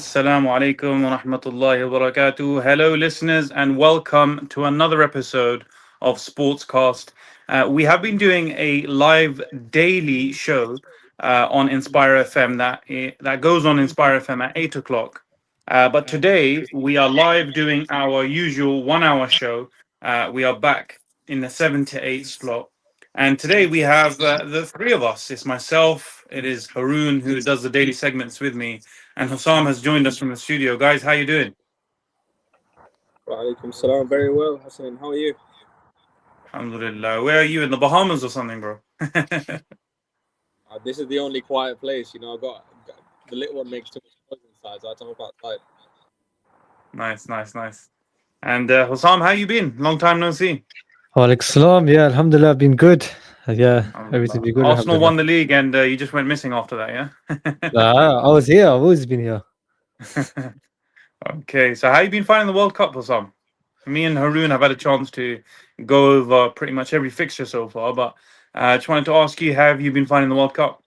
Assalamu alaikum wa rahmatullahi wa barakatuh. Hello, listeners, and welcome to another episode of Sportscast. We have been doing a live daily show on Inspire FM that goes on Inspire FM at 8 o'clock. But today we are live doing our usual 1 hour show. We are back in the 7 to 8 slot. And today we have the three of us. It's myself, it is Haroon who does the daily segments with me, and Hussam has joined us from the studio. Guys, how you doing? Wa alaikum salam. Very well, Hassan. How are you? Alhamdulillah. Where are you, in the Bahamas or something, bro? This is the only quiet place. I got the little one makes too much noise inside, so I have to hop outside. Nice. And Hussam, how you been? Long time no see. Walaikum salam. Yeah, Alhamdulillah, been good. Yeah, everything Alhamdulillah. been good. Arsenal Alhamdulillah. won the league and you just went missing after that, yeah? I was here. I've always been here. Okay, so how you been finding the World Cup, Hussam? Me and Haroon have had a chance to go over pretty much every fixture so far, but I just wanted to ask you, how have you been finding the World Cup?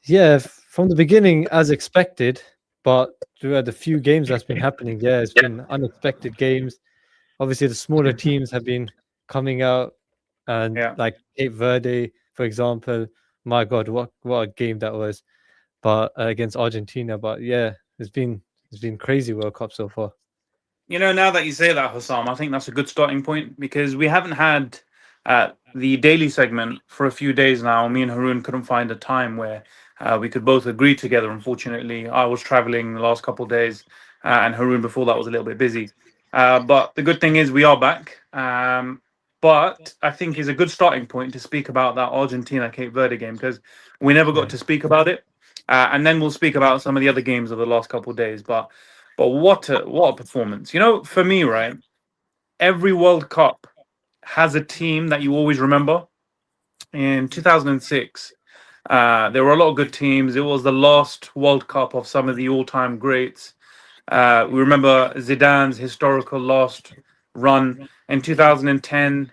Yeah, from the beginning, as expected, but throughout the few games that's been happening, yeah, it's been unexpected games. Obviously, the smaller teams have been coming out, and Yeah. like Cape Verde, for example. My God, what a game that was! But against Argentina, but yeah, it's been crazy World Cup so far. Now that you say that, Hussam, I think that's a good starting point because we haven't had the daily segment for a few days now. Me and Haroon couldn't find a time where we could both agree together. Unfortunately, I was traveling the last couple of days, and Haroon before that was a little bit busy. But the good thing is we are back. But I think is a good starting point to speak about that Argentina Cape Verde game because we never got to speak about it, and then we'll speak about some of the other games of the last couple of days. But what a performance! For me, right? Every World Cup has a team that you always remember. In 2006, there were a lot of good teams. It was the last World Cup of some of the all-time greats. We remember Zidane's historical last run in 2010.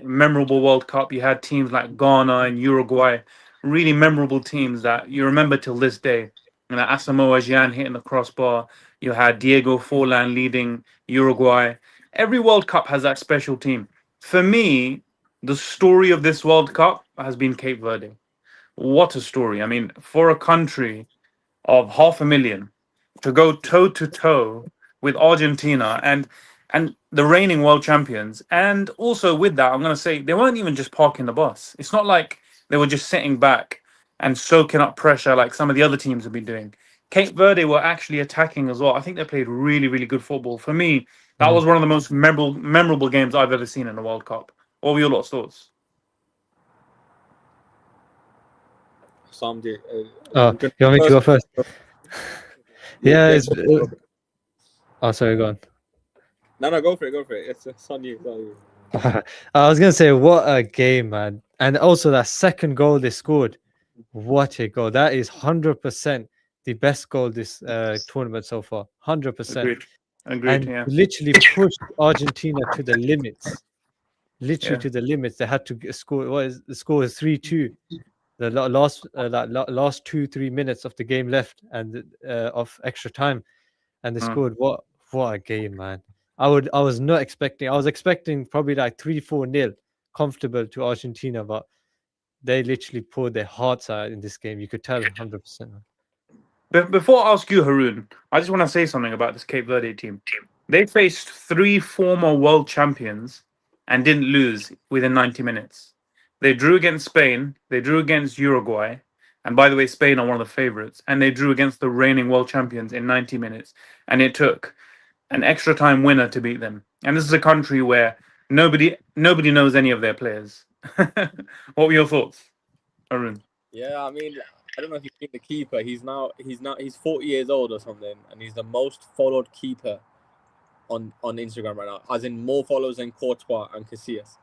Memorable World Cup. You had teams like Ghana and Uruguay, really memorable teams that you remember till this day. Asamoah Gyan hitting the crossbar. You had Diego Forlan leading Uruguay. Every World Cup has that special team. For me, the story of this World Cup has been Cape Verde. What a story. I mean, for a country of 500,000 to go toe to toe with Argentina and the reigning world champions. And also with that, I'm going to say they weren't even just parking the bus. It's not like they were just sitting back and soaking up pressure like some of the other teams have been doing. Cape Verde were actually attacking as well. I think they played really, really good football. For me, that was one of the most memorable games I've ever seen in the World Cup. What were your lot's thoughts? Sam, You want me to go first? Yeah, it's. Oh, sorry, go on. No, go for it. It's on you. I was gonna say, what a game, man! And also that second goal they scored, what a goal! That is 100% the best goal this tournament so far. 100%. Agreed. And Yeah. literally pushed Argentina to the limits. Literally Yeah. to the limits. They had to score. The score is 3-2. The last 2-3 minutes of the game left and of extra time, and they scored. What a game, man! I was not expecting. I was expecting probably like 3-4-0 comfortable to Argentina, but they literally poured their hearts out in this game. You could tell 100%. Before I ask you, Haroon, I just want to say something about this Cape Verde team. They faced 3 former world champions and didn't lose within 90 minutes. They drew against Spain, they drew against Uruguay, and by the way, Spain are one of the favorites, and they drew against the reigning world champions in 90 minutes, and it took an extra time winner to beat them. And this is a country where nobody knows any of their players. What were your thoughts, Haroon? Yeah, I mean, I don't know if you've seen the keeper. He's 40 years old or something, and he's the most followed keeper on Instagram right now, as in more followers than Courtois and Casillas.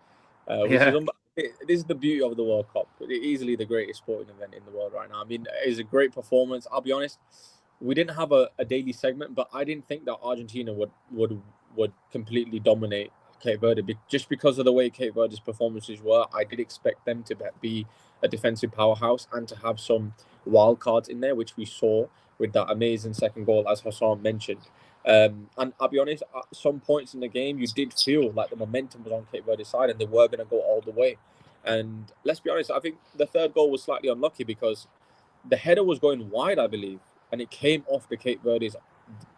This is the beauty of the World Cup. Easily the greatest sporting event in the world right now. I mean, it's a great performance. I'll be honest, we didn't have a daily segment, but I didn't think that Argentina would completely dominate Cape Verde. Just because of the way Cape Verde's performances were, I did expect them to be a defensive powerhouse and to have some wild cards in there, which we saw with that amazing second goal, as Hassan mentioned. And I'll be honest, at some points in the game, you did feel like the momentum was on Cape Verde's side and they were going to go all the way. And let's be honest, I think the third goal was slightly unlucky because the header was going wide, I believe, and it came off the Cape Verde's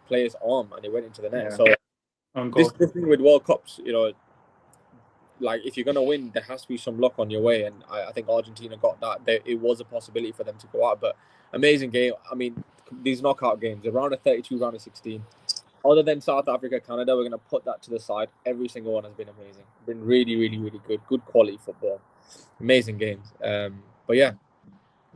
player's arm and it went into the net. Yeah. So this thing with World Cups, you know, like if you're going to win, there has to be some luck on your way. And I think Argentina got that. It was a possibility for them to go out, but amazing game. I mean, these knockout games, around a 32, round of 16. Other than South Africa, Canada, we're going to put that to the side. Every single one has been amazing. Been really, really, really good. Good quality football. Amazing games. But yeah.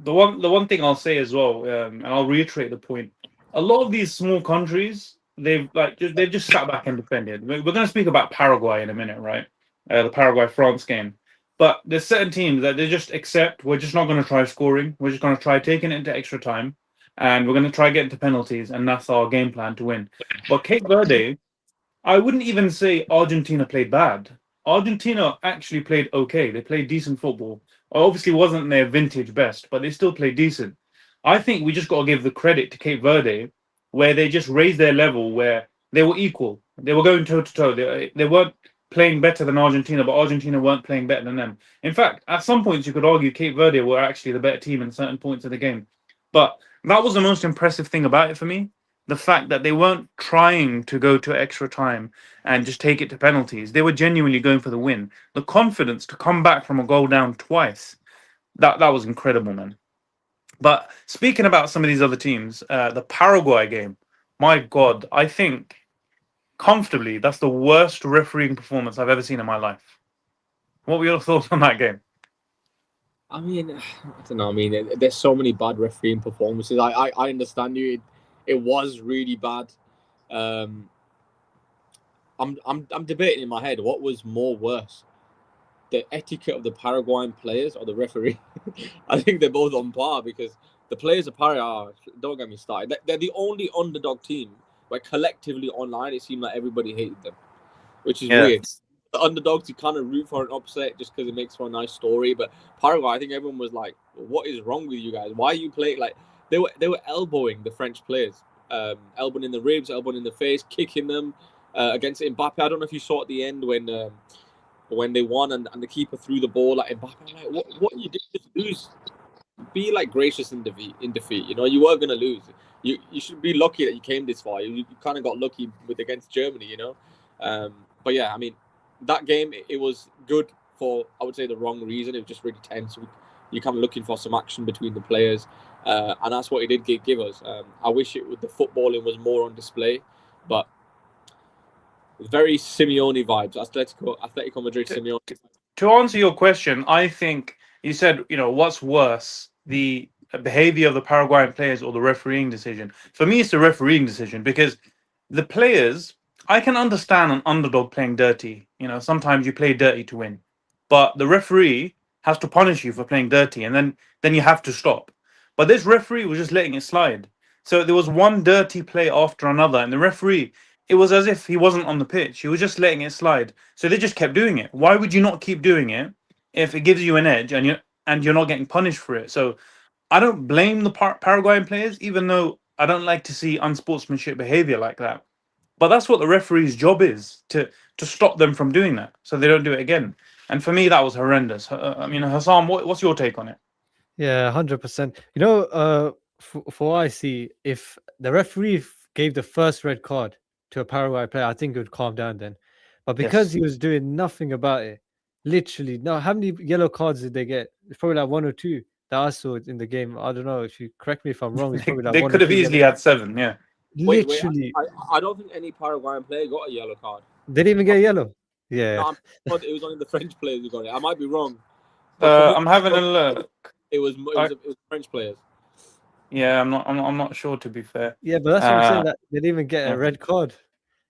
The one thing I'll say as well, and I'll reiterate the point. A lot of these small countries, they've just sat back and defended. We're going to speak about Paraguay in a minute, right? The Paraguay-France game. But there's certain teams that they just accept, we're just not going to try scoring. We're just going to try taking it into extra time. And we're going to try get into penalties. And that's our game plan to win. But Cape Verde, I wouldn't even say Argentina played bad. Argentina actually played okay. They played decent football. Obviously wasn't their vintage best, but they still played decent. I think we just got to give the credit to Cape Verde, where they just raised their level, where they were equal. They were going toe-to-toe. They weren't playing better than Argentina, but Argentina weren't playing better than them. In fact, at some points, you could argue Cape Verde were actually the better team in certain points of the game. But that was the most impressive thing about it for me. The fact that they weren't trying to go to extra time and just take it to penalties. They were genuinely going for the win. The confidence to come back from a goal down twice, that was incredible, man. But speaking about some of these other teams, the Paraguay game, my God, I think comfortably that's the worst refereeing performance I've ever seen in my life. What were your thoughts on that game? I mean, I don't know. I mean, there's so many bad refereeing performances. I understand you. It was really bad. I'm debating in my head what was more worse, the etiquette of the Paraguayan players or the referee. I think they're both on par because the players of Paraguay, don't get me started. They're the only underdog team where collectively online it seemed like everybody hated them, which is weird. The underdogs, you kind of root for an upset just because it makes for a nice story. But Paraguay, I think everyone was like, "What is wrong with you guys? Why are you playing like?" They were elbowing the French players, elbowing in the ribs, elbowing in the face, kicking them against Mbappe. I don't know if you saw at the end when they won and the keeper threw the ball at Mbappe. I'm like, what you did just lose. Be like gracious in defeat. You know, you were gonna lose. You should be lucky that you came this far. You kind of got lucky against Germany. You know, but yeah, I mean, that game it was good for, I would say, the wrong reason. It was just really tense. You're kind of looking for some action between the players, and that's what it did give us. I wish the footballing was more on display, but very Simeone vibes. Atletico Madrid Simeone. To answer your question, I think you said, you know, what's worse, the behavior of the Paraguayan players or the refereeing decision? For me, it's the refereeing decision because the players, I can understand an underdog playing dirty. You know, sometimes you play dirty to win, but the referee has to punish you for playing dirty, and then you have to stop. But this referee was just letting it slide. So there was one dirty play after another, and the referee, it was as if he wasn't on the pitch. He was just letting it slide. So they just kept doing it. Why would you not keep doing it if it gives you an edge and you're not getting punished for it? So I don't blame the Paraguayan players, even though I don't like to see unsportsmanship behavior like that. But that's what the referee's job is, to stop them from doing that, so they don't do it again. And for me, that was horrendous. I mean, Hassan, what's your take on it? Yeah, 100%. You know, for what I see, if the referee gave the first red card to a Paraguay player, I think it would calm down then. But because he was doing nothing about it, literally, no. How many yellow cards did they get? It's probably like 1 or 2 that I saw in the game. I don't know, if you correct me if I'm wrong. It's probably like they could have easily had 7. Yeah. Literally, I don't think any Paraguayan player got a yellow card. They didn't even get a yellow. Yeah, no, it was only the French players who got it. I might be wrong. I'm having a look. It was French players. Yeah, I'm not sure, to be fair. Yeah, but that's what I'm saying. That they didn't even get a red card.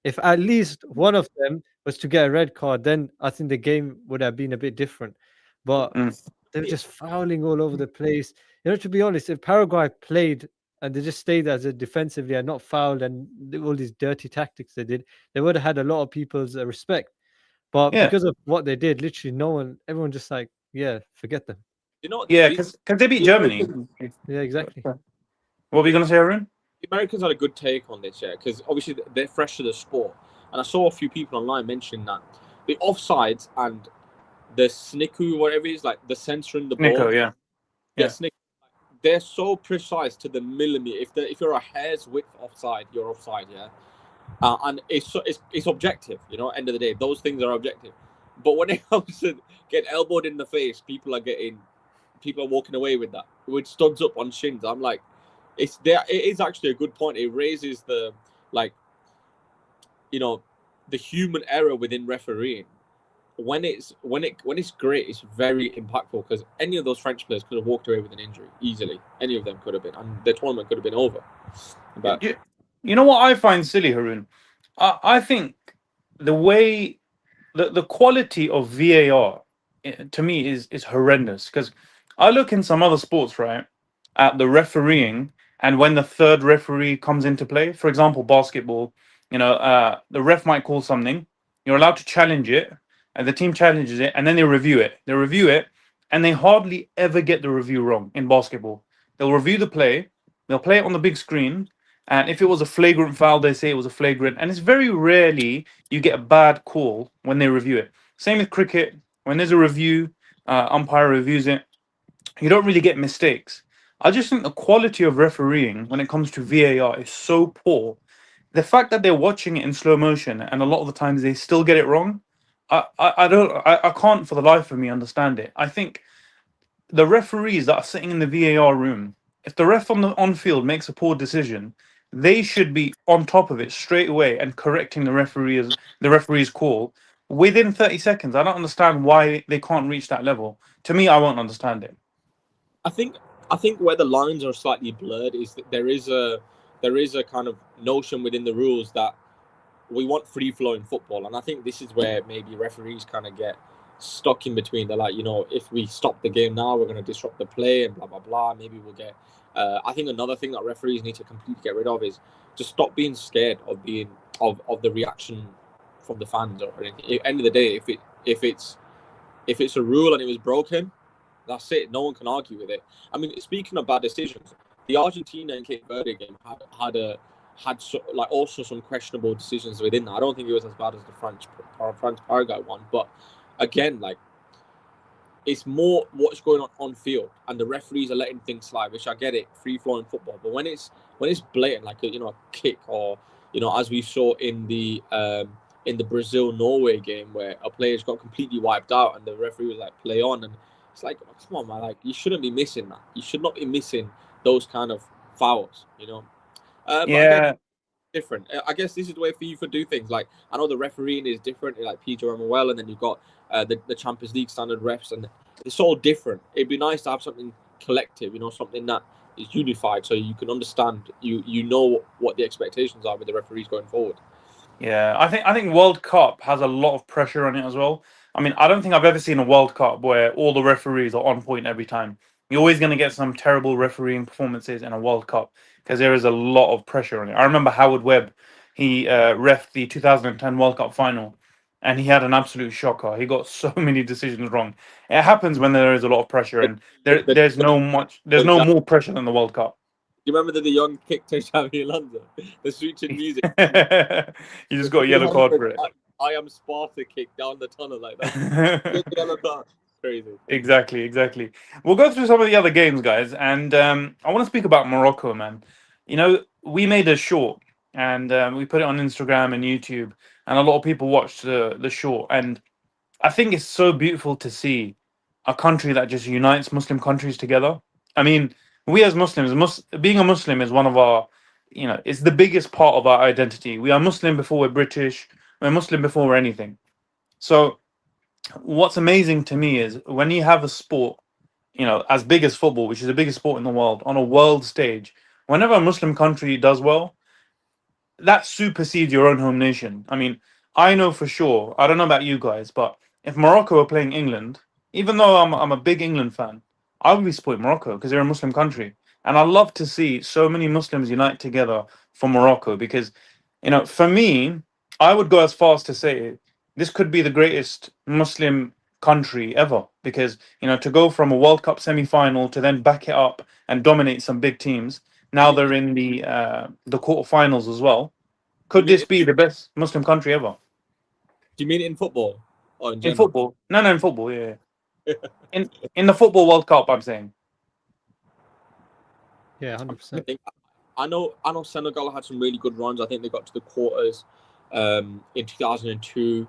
If at least one of them was to get a red card, then I think the game would have been a bit different. But they were just fouling all over the place. You know, to be honest, if Paraguay played and they just stayed as a defensively and not fouled and all these dirty tactics they did, they would have had a lot of people's respect. But because of what they did, literally everyone just like, yeah, forget them. You know, because they beat Germany. Yeah, exactly. What were you going to say, Arun? The Americans had a good take on this, yeah, because obviously they're fresh to the sport, and I saw a few people online mentioning that the offsides and the sniku, whatever it is, like the censoring the Nico, ball, yeah. yeah, snick, they're so precise to the millimeter. If you're a hair's width offside, you're offside, yeah. And it's objective, you know. End of the day, those things are objective. But when it comes to getting elbowed in the face, people are walking away with that, with studs up on shins. I'm like, it's there. It is actually a good point. It raises the, like, you know, the human error within refereeing. When it's great, it's very impactful, because any of those French players could have walked away with an injury easily. Any of them could have been, and the tournament could have been over. But You know what I find silly, Haroon? I think the way the quality of VAR to me is horrendous, because I look in some other sports, right, at the refereeing, and when the third referee comes into play, for example, basketball, the ref might call something, you're allowed to challenge it, and the team challenges it, and then they review it. They review it, and they hardly ever get the review wrong in basketball. They'll review the play, they'll play it on the big screen, and if it was a flagrant foul, they say it was a flagrant. And it's very rarely you get a bad call when they review it. Same with cricket. When there's a review, umpire reviews it, you don't really get mistakes. I just think the quality of refereeing when it comes to VAR is so poor. The fact that they're watching it in slow motion and a lot of the times they still get it wrong, I can't for the life of me understand it. I think the referees that are sitting in the VAR room, if the ref on field makes a poor decision, they should be on top of it straight away and correcting the referee's call within 30 seconds. I don't understand why they can't reach that level. To me, I won't understand it. I think where the lines are slightly blurred is that there is a kind of notion within the rules that we want free flowing football, and I think this is where maybe referees kind of get stuck in between. They're like, if we stop the game now, we're going to disrupt the play and blah blah blah. Maybe we'll get. I think another thing that referees need to completely get rid of is just stop being scared of the reaction from the fans or anything. At the end of the day, if it's a rule and it was broken, that's it. No one can argue with it. I mean, speaking of bad decisions, the Argentina and Cape Verde game had also some questionable decisions within that. I don't think it was as bad as the France Paraguay one, but again, like, it's more what's going on field, and the referees are letting things slide, which I get it, free flowing football. But when it's blatant, like a kick, or as we saw in the Brazil-Norway game, where a player's got completely wiped out and the referee was like, play on, and it's like, oh, come on, man, like, you shouldn't be missing that. You should not be missing those kind of fouls, But Yeah. again, different. I guess this is the way FIFA do things. Like, I know the refereeing is different, like Pedro Manuel, and then you've got the Champions League standard refs, and it's all different. It'd be nice to have something collective, something that is unified, so you can understand, you know what the expectations are with the referees going forward. Yeah, I think World Cup has a lot of pressure on it as well. I mean, I don't think I've ever seen a World Cup where all the referees are on point every time. You're always going to get some terrible refereeing performances in a World Cup because there is a lot of pressure on it. I remember Howard Webb, he ref the 2010 World Cup final, and he had an absolute shocker. He got so many decisions wrong. It happens when there is a lot of pressure, and there's no more pressure than the World Cup. Do you remember the young kick to Xavi Alonso? The switching music. You just got a yellow card for it. I am Sparta kick down the tunnel like that. Yellow card. Crazy. Exactly. We'll go through some of the other games, guys, and I want to speak about Morocco, man. We made a short, and we put it on Instagram and YouTube, and a lot of people watched the short, and I think it's so beautiful to see a country that just unites Muslim countries together. I mean, we as Muslims, being a Muslim is one of our, it's the biggest part of our identity. We are Muslim before we're British. We're Muslim before we're anything. So what's amazing to me is when you have a sport, as big as football, which is the biggest sport in the world, on a world stage, whenever a Muslim country does well, that supersedes your own home nation. I mean, I know for sure, I don't know about you guys, but if Morocco are playing England, even though I'm a big England fan, I would be supporting Morocco because they're a Muslim country. And I love to see so many Muslims unite together for Morocco because, for me, I would go as far as to say this could be the greatest Muslim country ever because, to go from a World Cup semi-final to then back it up and dominate some big teams, Now they're in the quarterfinals as well. Could You mean this be the best Muslim country ever? Do you mean in football or in In general? football? No, in football, yeah. In the football World Cup, I'm saying. Yeah, 100%. I know Senegal had some really good runs. I think they got to the quarters in 2002.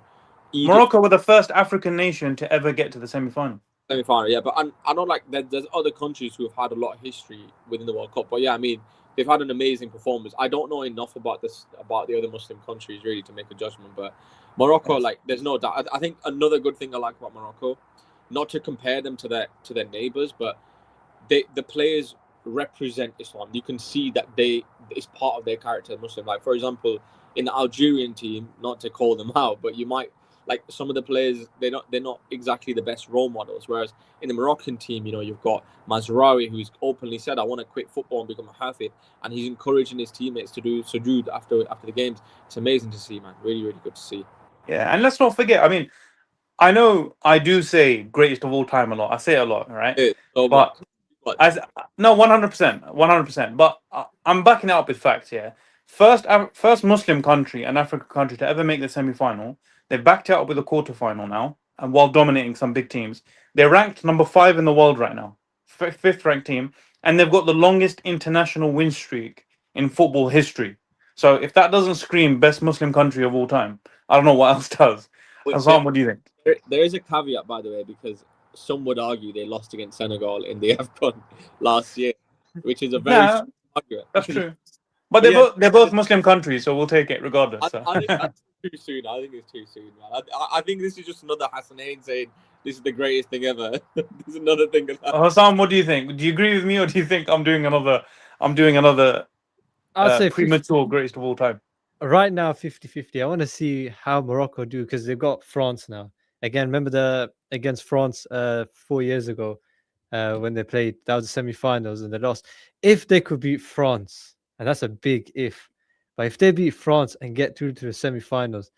Morocco were the first African nation to ever get to the semi-final. Semi-final, yeah. But I know like there's other countries who have had a lot of history within the World Cup. But yeah, I mean, they've had an amazing performance. I don't know enough about the other Muslim countries really to make a judgment. But Morocco, Yes. like, there's no doubt. I think another good thing I like about Morocco, not to compare them to their neighbors, but the players represent Islam. You can see that it's part of their character as Muslim. Like, for example, in the Algerian team, not to call them out, but you might like some of the players, they're not exactly the best role models. Whereas in the Moroccan team, you know, you've got Mazraoui, who's openly said, I want to quit football and become a Hafid, and he's encouraging his teammates to do sujood after the games. It's amazing to see, man. Really, really good to see. Yeah, and let's not forget, I mean, I know I do say greatest of all time a lot. I say it a lot, right? Yeah, so But much. no, 100%, 100%. But I'm backing it up with facts here. First Muslim country and African country to ever make the semi-final. They've backed it up with a quarter-final now, and while dominating some big teams, they're ranked number 5 in the world right now, fifth ranked team, and they've got the longest international win streak in football history. So if that doesn't scream best Muslim country of all time, I don't know what else does. Hassan, what do you think? There is a caveat, by the way, because some would argue they lost against Senegal in the AFCON last year, which is a very Yeah, strong argument. that's true. But they're both Muslim countries, so we'll take it regardless. I think that's too soon. I think it's too soon, man. I think this is just another Hassanain saying this is the greatest thing ever. There's another thing. Hassan, what do you think? Do you agree with me, or do you think I'm doing another I'd say premature greatest of all time? right now 50-50. I want to see how Morocco do because they've got France now. Again, remember against France 4 years ago when they played, that was the semi-finals and they lost. If they could beat France, and that's a big if, but if they beat France and get through to the semi-finals,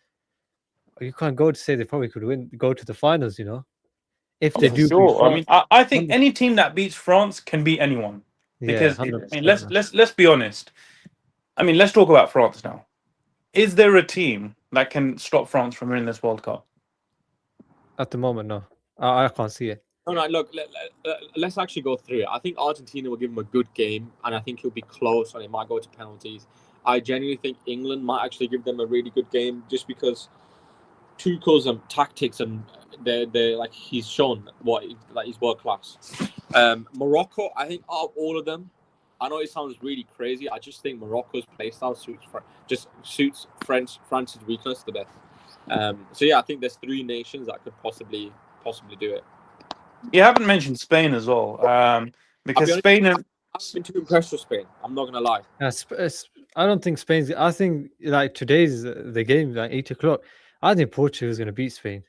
you can't go to say they probably could go to the finals, you know. If they do beat France, I mean, I think any team that beats France can beat anyone. Because yeah, I 100%, mean, let's be honest. I mean, let's talk about France now. Is there a team that can stop France from winning this World Cup? at the moment, no. I can't see it. No, look, let's actually go through it. I think Argentina will give them a good game, and I think it'll be close, and it might go to penalties. I genuinely think England might actually give them a really good game, just because Tuchel's tactics and they're like he's shown he's world class. Morocco, I think out of all of them, I know it sounds really crazy. I just think Morocco's playstyle suits France's weakness the best. So yeah, I think there's 3 nations that could possibly do it. You haven't mentioned Spain as well, because Spain and I've been too impressed with Spain. I'm not gonna lie. I don't think Spain's. I think like today's the game like 8 o'clock. I think Portugal is going to beat Spain.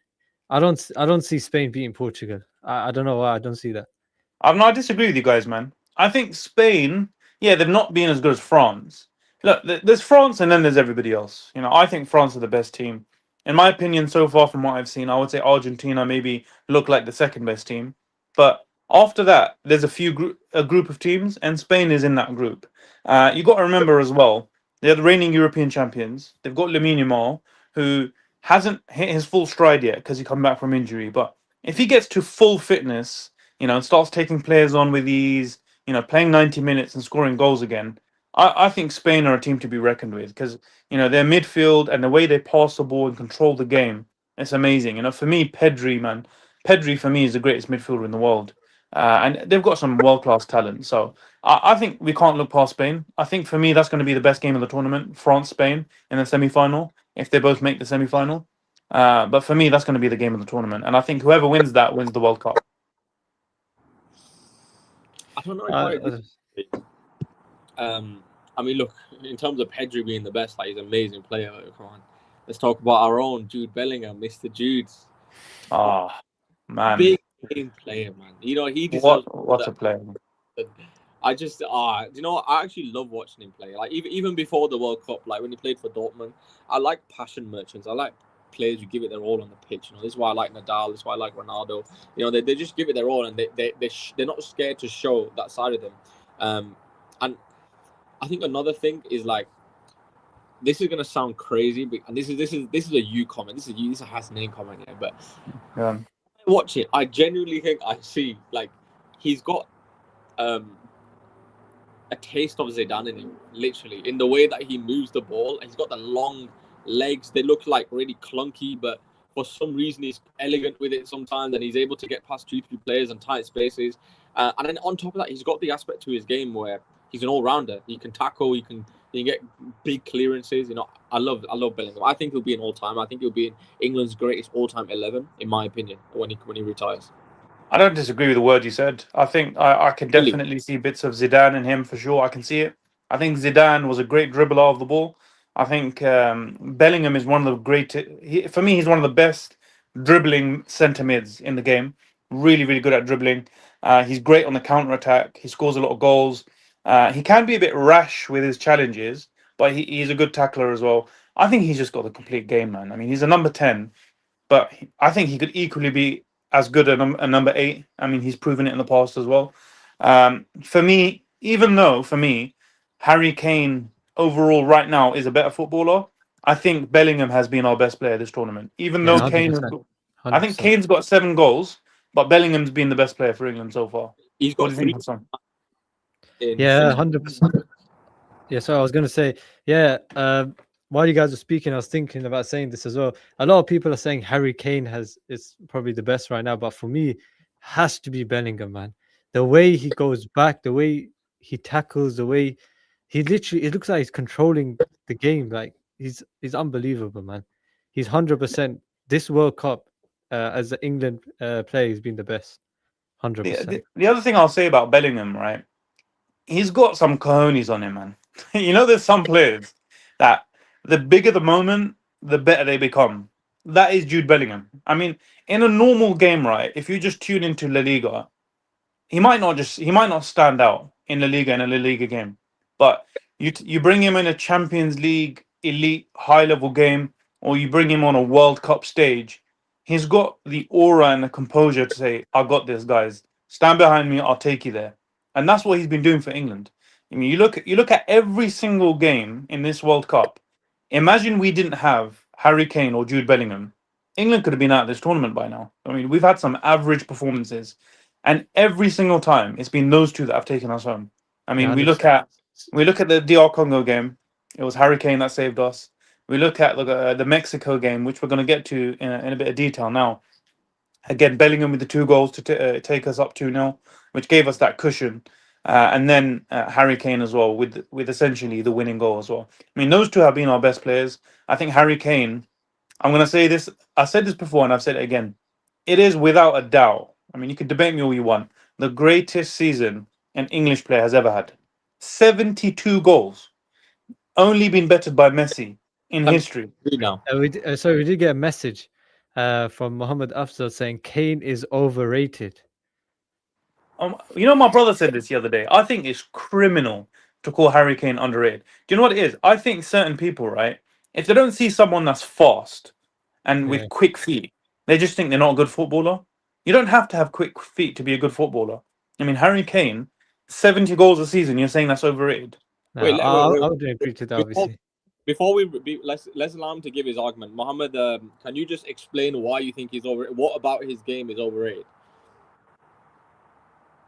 I don't see Spain beating Portugal. I don't know why I don't see that. I disagree with you guys, man. I think Spain, yeah, they've not been as good as France. Look, there's France and then there's everybody else. You know, I think France are the best team. In my opinion, so far from what I've seen, I would say Argentina maybe look like the second best team. But after that, there's a group of teams, and Spain is in that group. You got to remember as well, they're the reigning European champions. They've got Lamine Yamal, who hasn't hit his full stride yet because he come back from injury. But if he gets to full fitness, you know, and starts taking players on with ease, you know, playing 90 minutes and scoring goals again, I think Spain are a team to be reckoned with because, you know, their midfield and the way they pass the ball and control the game, it's amazing. You know, for me, Pedri for me is the greatest midfielder in the world. And they've got some world-class talent. So I think we can't look past Spain. I think for me, that's going to be the best game of the tournament, France-Spain in the semi-final, if they both make the semi-final. But for me, that's going to be the game of the tournament. And I think whoever wins that wins the World Cup. I don't know. I mean, look, in terms of Pedri being the best, like, he's an amazing player. Come on, let's talk about our own Jude Bellingham, Mr. Jude's. Oh, man. Big game player, man. You know, he deserves what a player. I just, you know what? I actually love watching him play. Like, even before the World Cup, like when he played for Dortmund, I like passion merchants. I like players who give it their all on the pitch. You know, this is why I like Nadal. This is why I like Ronaldo. You know, they just give it their all, and they're not scared to show that side of them. And I think another thing is like, this is gonna sound crazy, and this is a you comment. This is a Hasnain comment, yeah. But Yeah. I watch it, I genuinely think I see like he's got a taste of Zidane in him, literally, in the way that he moves the ball. He's got the long legs. They look like really clunky, but for some reason he's elegant with it sometimes, and he's able to get past 2-3 players in tight spaces. And then on top of that, he's got the aspect to his game where he's an all-rounder. He can tackle. He can get big clearances. You know, I love Bellingham. I think he'll be an all-time. I think he'll be in England's greatest all-time 11, in my opinion, when he retires. I don't disagree with the word you said. I think I can Really? definitely see bits of Zidane in him for sure. I can see it. I think Zidane was a great dribbler of the ball. I think Bellingham is one of the great. For me, he's one of the best dribbling centre mids in the game. Really, really good at dribbling. He's great on the counter attack. He scores a lot of goals. He can be a bit rash with his challenges, but he's a good tackler as well. I think he's just got the complete game, man. I mean, he's a number 10, but I think he could equally be as good a number 8. I mean, he's proven it in the past as well. For me, even though for me, Harry Kane overall right now is a better footballer, I think Bellingham has been our best player this tournament. Even Yeah, though Kane, 100%. I think 100%. Kane's got 7 goals, but Bellingham's been the best player for England so far. He's What got do you 3 think, Hassan? in Yeah, 6 100%. Yeah, so I was gonna say, yeah. While you guys were speaking, I was thinking about saying this as well. A lot of people are saying Harry Kane is probably the best right now, but for me, has to be Bellingham, man. The way he goes back, the way he tackles, the way he literally, it looks like he's controlling the game. Like he's unbelievable, man. He's 100% this World Cup as the England player. He's been the best, The, 100%. the other thing I'll say about Bellingham, right? He's got some cojones on him, man. You know, there's some players that the bigger the moment, the better they become. That is Jude Bellingham. I mean, in a normal game, right? If you just tune into La Liga, he might not stand out in La Liga in a La Liga game, but you bring him in a Champions League elite high level game, or you bring him on a World Cup stage, he's got the aura and the composure to say, "I got this, guys. Stand behind me. I'll take you there." And that's what he's been doing for England. I mean, you look at every single game in this World Cup. Imagine we didn't have Harry Kane or Jude Bellingham. England could have been out of this tournament by now. I mean, we've had some average performances, and every single time it's been those two that have taken us home. I mean, Yeah, we 100%. look at the DR Congo game. It was Harry Kane that saved us. We look at the Mexico game, which we're going to get to in a bit of detail now. Again, Bellingham with the 2 goals to take us up 2-0, which gave us that cushion. And then Harry Kane as well with essentially the winning goal as well. I mean, those two have been our best players. I think Harry Kane, I'm going to say this. I said this before and I've said it again. It is without a doubt. I mean, you can debate me all you want. The greatest season an English player has ever had. 72 goals. Only been bettered by Messi in history. now. We did get a message from Mohammed Afzal saying Kane is overrated. You know, my brother said this the other day. I think it's criminal to call Harry Kane underrated. Do you know what it is? I think certain people, right, if they don't see someone that's fast and Yeah. with quick feet, they just think they're not a good footballer. You don't have to have quick feet to be a good footballer. I mean, Harry Kane, 70 goals a season, you're saying that's overrated? No, Wait, I wait. would agree to that, obviously. Before let's allow him to give his argument. Mohammed, can you just explain why you think he's over? What about his game is overrated?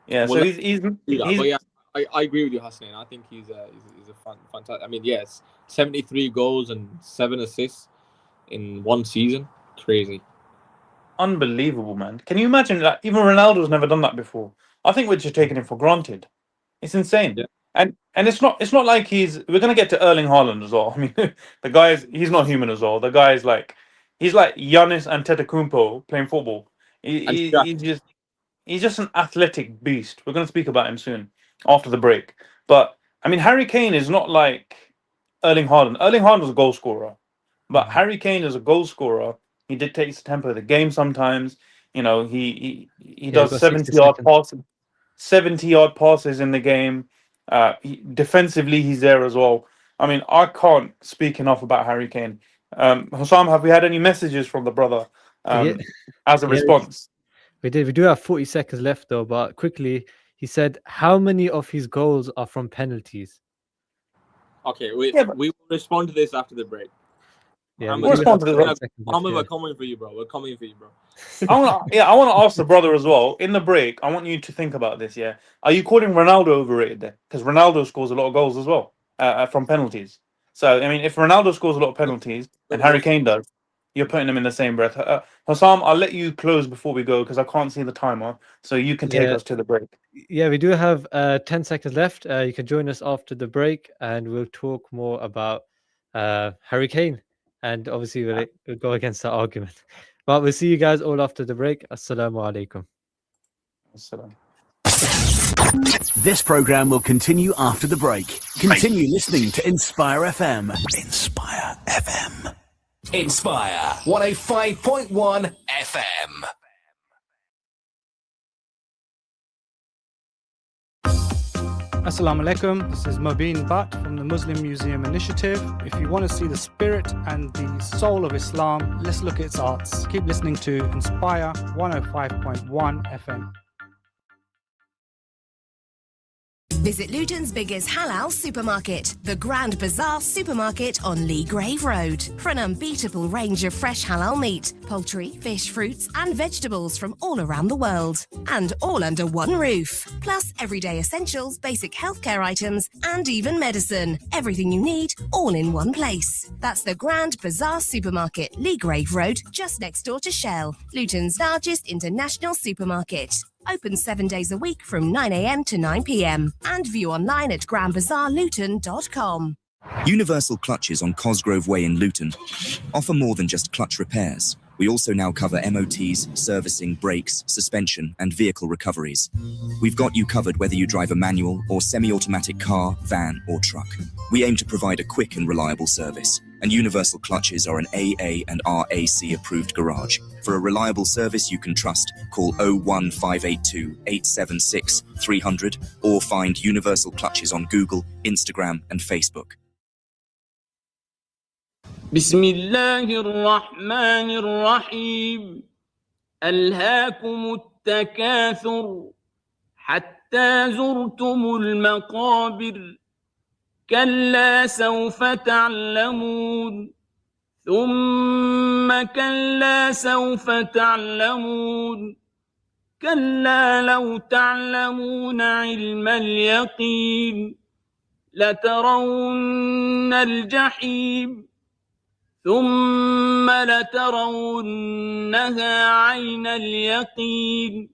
Yeah, Well, so let's he's do that. But yeah, I agree with you, Hassan. I think he's a fantastic. I mean, yes, 73 goals and 7 assists in one season, crazy. unbelievable, man. Can you imagine that? Even Ronaldo's never done that before. I think we're just taking it for granted. It's insane. Yeah. And it's not like we're gonna get to Erling Haaland as well. I mean, the guy's he's not human as well. The guy's like he's like Giannis Antetokounmpo playing football. And He's just an athletic beast. We're gonna speak about him soon after the break. But I mean, Harry Kane is not like Erling Haaland. Erling Haaland was a goal scorer, but Harry Kane is a goal scorer. He dictates the tempo of the game sometimes. You know, he does got 70 60 yard seconds. passes, 70-yard passes in the game. Defensively, he's there as well. I mean, I can't speak enough about Harry Kane. Hussam, have we had any messages from the brother Yeah. as a Yeah, response? We did. We do have 40 seconds left, though. But quickly, he said, how many of his goals are from penalties? Okay, Yeah, but- we will respond to this after the break. Yeah, Mohammed, we do respond have to the 10 rep. seconds left, Mohammed, yeah. we're coming for you, bro. We're coming for you, bro. I want to ask the brother as well. In the break, I want you to think about this. Yeah, are you calling Ronaldo overrated then? Because Ronaldo scores a lot of goals as well from penalties. So I mean, if Ronaldo scores a lot of penalties and Harry Kane does, you're putting them in the same breath. Hassam, I'll let you close before we go because I can't see the timer. So you can take Yeah. us to the break. Yeah, we do have 10 seconds left. You can join us after the break and we'll talk more about Harry Kane. And obviously, we'll go against that argument. But we'll see you guys all after the break. Assalamu alaikum. Assalam. This program will continue after the break. Continue listening to Inspire FM. Inspire FM. Inspire 105.1 FM. Assalamu alaikum. This is Mobeen Butt from the Muslim Museum Initiative. If you want to see the spirit and the soul of Islam, let's look at its arts. Keep listening to Inspire 105.1 FM. Visit Luton's biggest halal supermarket, the Grand Bazaar Supermarket on Lee Grave Road, for an unbeatable range of fresh halal meat, poultry, fish, fruits and vegetables from all around the world. And all under one roof. Plus everyday essentials, basic healthcare items and even medicine. Everything you need, all in one place. That's the Grand Bazaar Supermarket, Lee Grave Road, just next door to Shell, Luton's largest international supermarket. Open 7 days a week from 9 a.m. to 9 p.m. and view online at grandbazaarluton.com. Universal Clutches on Cosgrove Way in Luton offer more than just clutch repairs. We also now cover MOTs, servicing, brakes, suspension, and vehicle recoveries. We've got you covered whether you drive a manual or semi-automatic car, van, or truck. We aim to provide a quick and reliable service, and Universal Clutches are an AA and RAC approved garage. For a reliable service you can trust, call 01582 876 300 or find Universal Clutches on Google, Instagram, and Facebook. بسم الله الرحمن الرحيم ألهاكم التكاثر حتى زرتم المقابر كلا سوف تعلمون ثم كلا سوف تعلمون كلا لو تعلمون علم اليقين لترون الجحيم ثم لترونها عين اليقين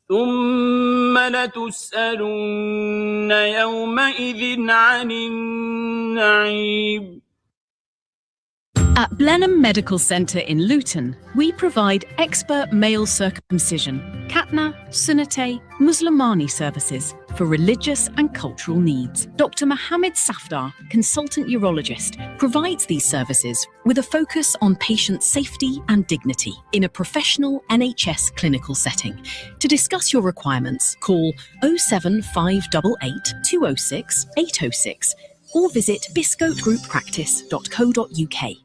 ثم لتسألن يومئذ عن النعيم. At Blenheim Medical Centre in Luton, we provide expert male circumcision, Khatna, Sunnate, Muslimani services for religious and cultural needs. Dr. Mohammed Safdar, consultant urologist, provides these services with a focus on patient safety and dignity in a professional NHS clinical setting. To discuss your requirements, call 07588 206 806 or visit biscotegrouppractice.co.uk.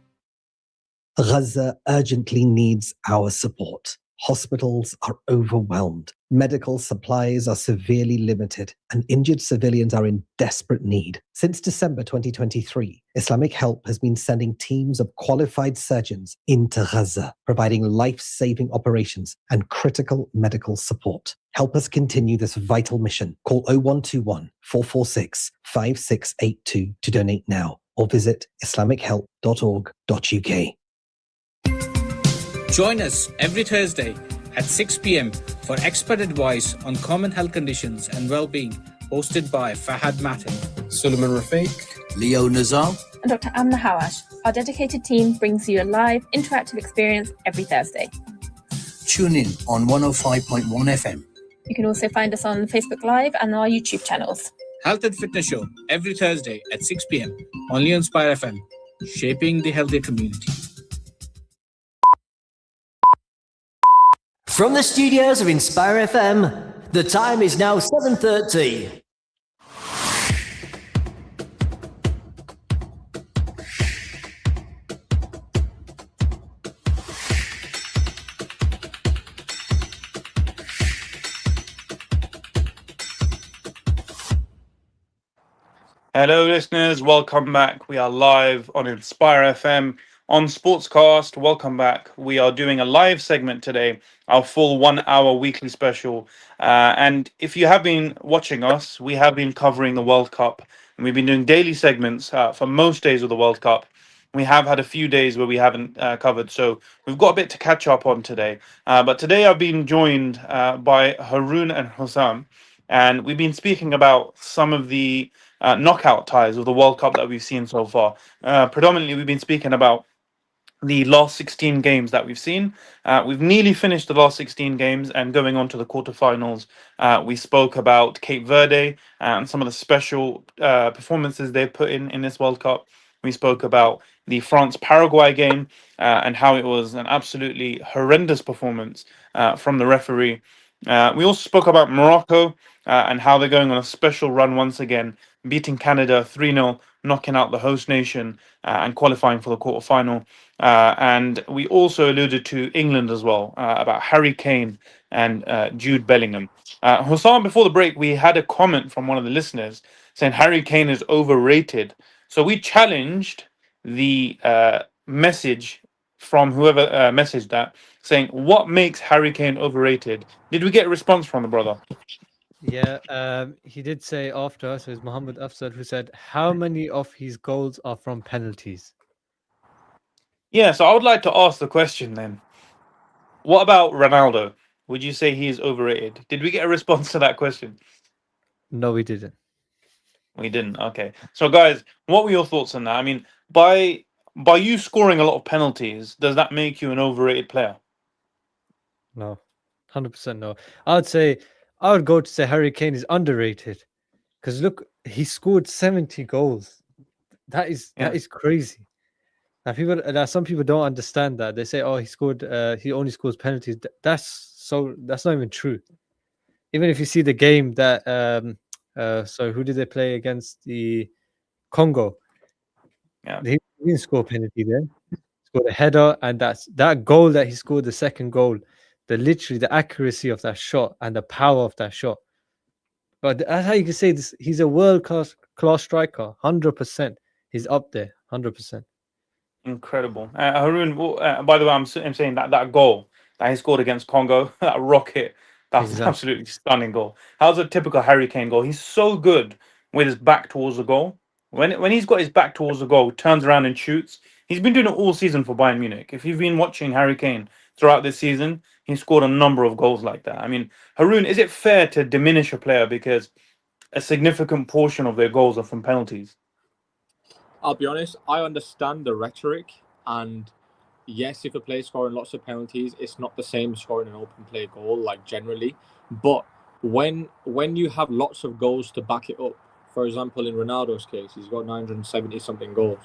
Gaza urgently needs our support. Hospitals are overwhelmed. Medical supplies are severely limited, and injured civilians are in desperate need. Since December 2023, Islamic Help has been sending teams of qualified surgeons into Gaza, providing life-saving operations and critical medical support. Help us continue this vital mission. Call 0121 446 5682 to donate now, or visit islamichelp.org.uk. Join us every Thursday at 6 p.m. for expert advice on common health conditions and well-being, hosted by Fahad Matin, Suleiman Rafiq, Leo Nazar, and Dr. Amna Hawash. Our dedicated team brings you a live, interactive experience every Thursday. Tune in on 105.1 FM. You can also find us on Facebook Live and our YouTube channels. Health and Fitness Show every Thursday at 6 p.m. only on Inspire FM, shaping the healthier community. From the studios of Inspire FM, the time is now 7:30. Hello, listeners. Welcome back. We are live on Inspire FM on Sportscast. Welcome back. We are doing a live segment today, our full 1 hour weekly special. And if you have been watching us, we have been covering the World Cup, and we've been doing daily segments for most days of the World Cup. We have had a few days where we haven't covered, so we've got a bit to catch up on today. But today I've been joined by Haroon and Hussam, and we've been speaking about some of the knockout ties of the World Cup that we've seen so far. Predominantly, we've been speaking about the last 16 games that we've seen. We've nearly finished the last 16 games and going on to the quarterfinals. We spoke about Cape Verde and some of the special performances they've put in this World Cup. We spoke about the France-Paraguay game and how it was an absolutely horrendous performance from the referee. We also spoke about Morocco and how they're going on a special run once again, beating Canada 3-0, knocking out the host nation and qualifying for the quarterfinal. And we also alluded to England as well, about Harry Kane and Jude Bellingham. Hussam, before the break, we had a comment from one of the listeners saying Harry Kane is overrated. So we challenged the message from whoever messaged that, saying, what makes Harry Kane overrated? Did we get a response from the brother? Yeah, he did say after us, so it's Mohammed Afzal who said, how many of his goals are from penalties? Yeah, so I would like to ask the question then. What about Ronaldo? Would you say he is overrated? Did we get a response to that question? No, we didn't. We didn't. Okay. So guys, what were your thoughts on that? I mean, by you scoring a lot of penalties, does that make you an overrated player? No, 100% no. I would go to say Harry Kane is underrated because look, he scored 70 goals. That is crazy. Now some people don't understand that. They say, "Oh, he only scores penalties." That's not even true. Even if you see the game that so who did they play against? The Congo. Yeah, he didn't score penalty there. He scored a header, and that goal that he scored, the second goal, the accuracy of that shot and the power of that shot. But that's how you can say this. He's a world class striker, 100%. He's up there, 100%. incredible. Haroon, by the way, I'm saying that goal that he scored against Congo, that rocket, that was an absolutely stunning goal. That was a typical Harry Kane goal. He's so good with his back towards the goal. When he's got his back towards the goal, turns around and shoots. He's been doing it all season for Bayern Munich. If you've been watching Harry Kane throughout this season, he's scored a number of goals like that. I mean, Haroon, is it fair to diminish a player because a significant portion of their goals are from penalties? I'll be honest, I understand the rhetoric, and yes, if a player's scoring lots of penalties, it's not the same as scoring an open play goal, like generally. But when you have lots of goals to back it up, for example, in Ronaldo's case, he's got 970 something goals.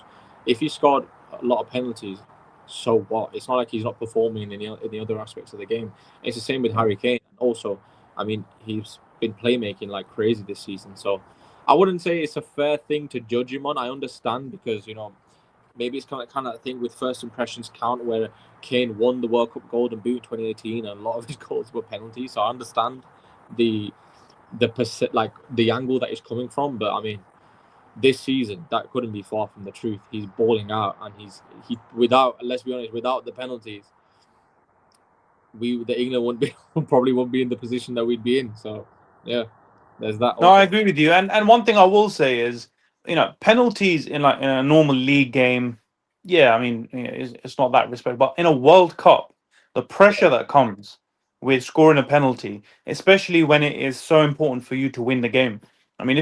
If he scored a lot of penalties, so what? It's not like he's not performing in the other aspects of the game. It's the same with Harry Kane. And also, I mean, he's been playmaking like crazy this season. So I wouldn't say it's a fair thing to judge him on. I understand because, maybe it's kind of thing with first impressions count, where Kane won the World Cup Golden Boot in 2018 and a lot of his goals were penalties. So I understand the angle that he's coming from, but I mean, this season that couldn't be far from the truth. He's balling out, and let's be honest, without the penalties, the England probably won't be in the position that we'd be in. So yeah, there's that. No, I agree with you. And one thing I will say is, penalties in a normal league game, yeah, I mean, it's not that respect. But in a World Cup, the pressure that comes with scoring a penalty, especially when it is so important for you to win the game. I mean,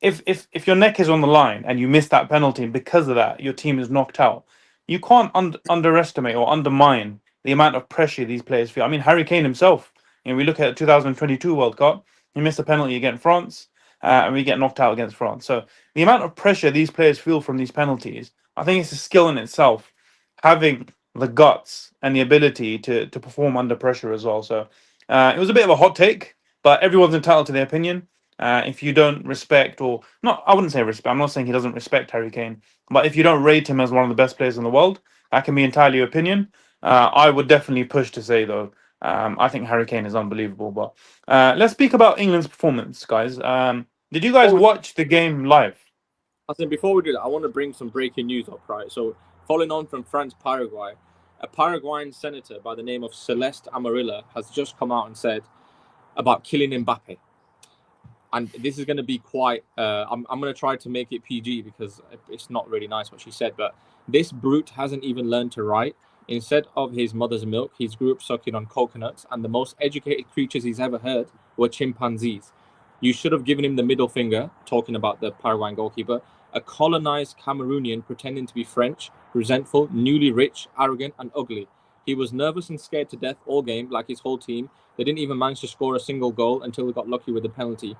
if your neck is on the line and you miss that penalty, and because of that your team is knocked out, you can't underestimate or undermine the amount of pressure these players feel. I mean, Harry Kane himself, we look at the 2022 World Cup, he missed a penalty against France, and we get knocked out against France. So the amount of pressure these players feel from these penalties, I think it's a skill in itself, having the guts and the ability to perform under pressure as well. So it was a bit of a hot take, but everyone's entitled to their opinion. If you don't respect, or not, I wouldn't say respect, I'm not saying he doesn't respect Harry Kane, but if you don't rate him as one of the best players in the world, that can be entirely your opinion. I would definitely push to say, though, I think Harry Kane is unbelievable. But let's speak about England's performance, guys. Did you guys watch the game live? Hassan, before we do that, I want to bring some breaking news up, right? So, following on from France-Paraguay, a Paraguayan senator by the name of Celeste Amarilla has just come out and said about Kylian Mbappe. And this is going to be quite... I'm going to try to make it PG because it's not really nice what she said, but this brute hasn't even learned to write. Instead of his mother's milk, he's grew up sucking on coconuts, and the most educated creatures he's ever heard were chimpanzees. You should have given him the middle finger, talking about the Paraguayan goalkeeper, a colonized Cameroonian pretending to be French, resentful, newly rich, arrogant, and ugly. He was nervous and scared to death all game, like his whole team. They didn't even manage to score a single goal until they got lucky with the penalty.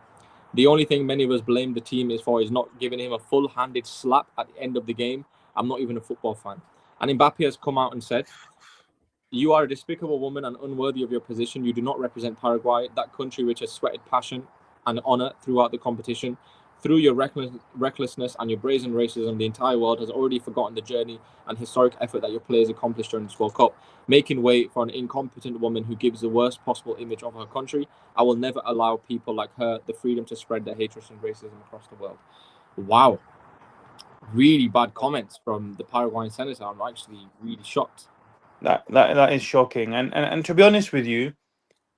The only thing many of us blame the team is not giving him a full-handed slap at the end of the game. I'm not even a football fan. And Mbappe has come out and said, "You are a despicable woman and unworthy of your position. You do not represent Paraguay, that country which has sweated passion and honor throughout the competition. Through your recklessness and your brazen racism, the entire world has already forgotten the journey and historic effort that your players accomplished during this World Cup, making way for an incompetent woman who gives the worst possible image of her country. I will never allow people like her the freedom to spread their hatred and racism across the world." Wow. Really bad comments from the Paraguayan senator. I'm actually really shocked. That is shocking. And to be honest with you,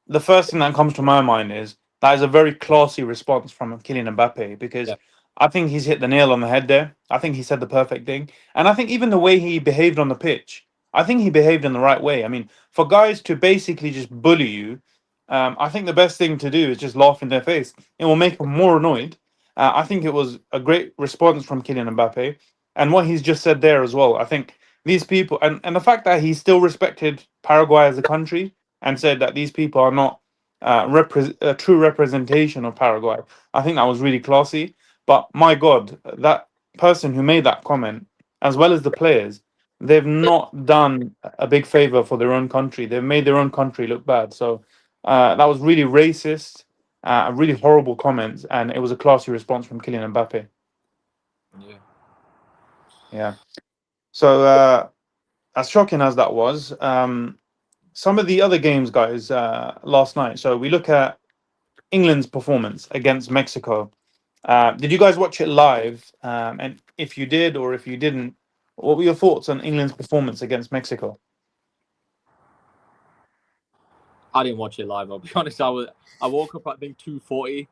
the first thing that comes to my mind is that is a very classy response from Kylian Mbappe, because I think he's hit the nail on the head there. I think he said the perfect thing. And I think even the way he behaved on the pitch, I think he behaved in the right way. I mean, for guys to basically just bully you, I think the best thing to do is just laugh in their face. It will make them more annoyed. I think it was a great response from Kylian Mbappe. And what he's just said there as well, I think these people, and the fact that he still respected Paraguay as a country and said that these people are not a true representation of Paraguay, I think that was really classy. But my God, that person who made that comment, as well as the players, they've not done a big favor for their own country. They've made their own country look bad. So that was really racist, really horrible comments, and it was a classy response from Kylian Mbappe. Yeah. So as shocking as that was, some of the other games, guys, last night. So we look at England's performance against Mexico. Did you guys watch it live? And if you did, or if you didn't, what were your thoughts on England's performance against Mexico? I didn't watch it live. I'll be honest. I woke up, I think, 2:40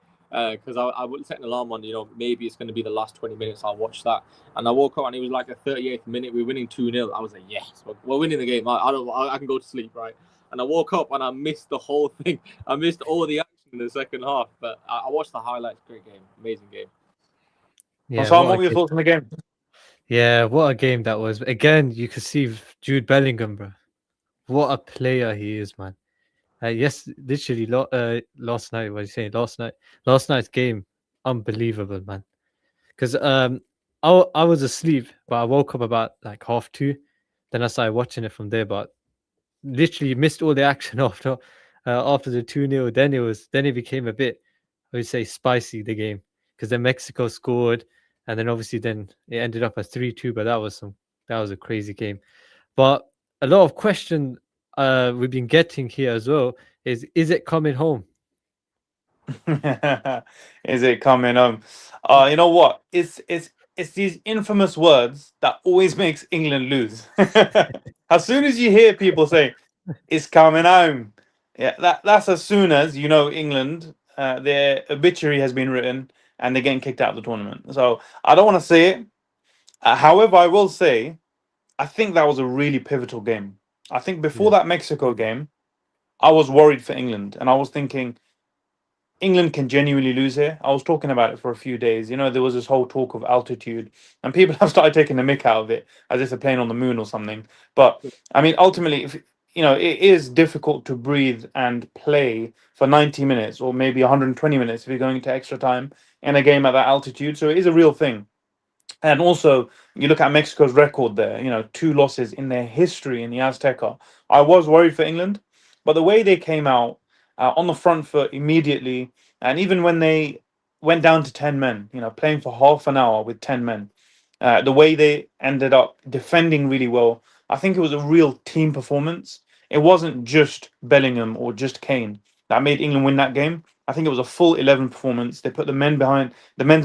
because I wouldn't set an alarm on. Maybe it's going to be the last 20 minutes. I'll watch that. And I woke up and it was like the 38th minute. We're winning 2-0. I was like, yes, we're winning the game. I can go to sleep, right? And I woke up and I missed the whole thing. I missed all the action in the second half. But I watched the highlights. Great game, amazing game. Yeah, what were your thoughts on the game? Yeah, what a game that was. Again, you could see Jude Bellingham, bro. What a player he is, man. Yes, literally last night. What are you saying? Last night's game, unbelievable, man. Because I was asleep, but I woke up about like 2:30. Then I started watching it from there, but literally missed all the action after the 2-0. Then it became a bit, I would say, spicy, the game, because then Mexico scored, and then obviously then it ended up as 3-2. But that was a crazy game. But a lot of question we've been getting here as well is it coming home? Is it coming home? You know what? It's these infamous words that always makes England lose. As soon as you hear people say it's coming home, yeah, that's as soon as you know England, their obituary has been written and they're getting kicked out of the tournament. So I don't want to say it. However, I will say I think that was a really pivotal game. I think before that Mexico game, I was worried for England, and I was thinking England can genuinely lose here. I was talking about it for a few days. There was this whole talk of altitude, and people have started taking the mick out of it as if they're playing on the moon or something. But I mean, ultimately, if it is difficult to breathe and play for 90 minutes or maybe 120 minutes if you're going to extra time in a game at that altitude. So it is a real thing. And also, you look at Mexico's record there, 2 losses in their history in the Azteca. I was worried for England, but the way they came out on the front foot immediately, and even when they went down to 10 men, playing for half an hour with 10 men, the way they ended up defending really well, I think it was a real team performance. It wasn't just Bellingham or just Kane that made England win that game. I think it was a full 11 performance. They put the men's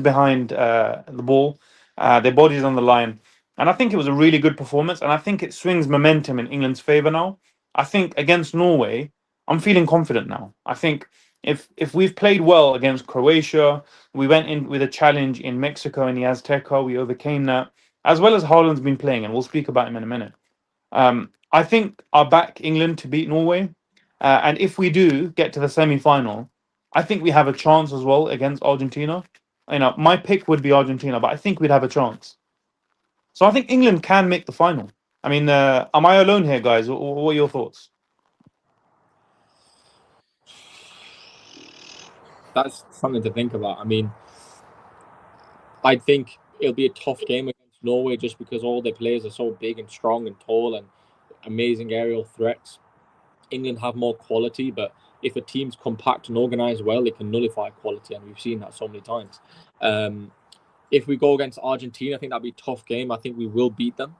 behind the ball. their bodies on the line. And I think it was a really good performance. And I think it swings momentum in England's favour now. I think against Norway, I'm feeling confident now. I think if we've played well against Croatia, we went in with a challenge in Mexico in the Azteca, we overcame that, as well as Haaland's been playing, and we'll speak about him in a minute. I think I'll back England to beat Norway. And if we do get to the semi-final, I think we have a chance as well against Argentina. My pick would be Argentina, but I think we'd have a chance. So I think England can make the final. I mean, am I alone here, guys? What are your thoughts? That's something to think about. I mean, I think it'll be a tough game against Norway just because all their players are so big and strong and tall and amazing aerial threats. England have more quality, but if a team's compact and organised well, it can nullify quality, and we've seen that so many times. If we go against Argentina, I think that'd be a tough game. I think we will beat them.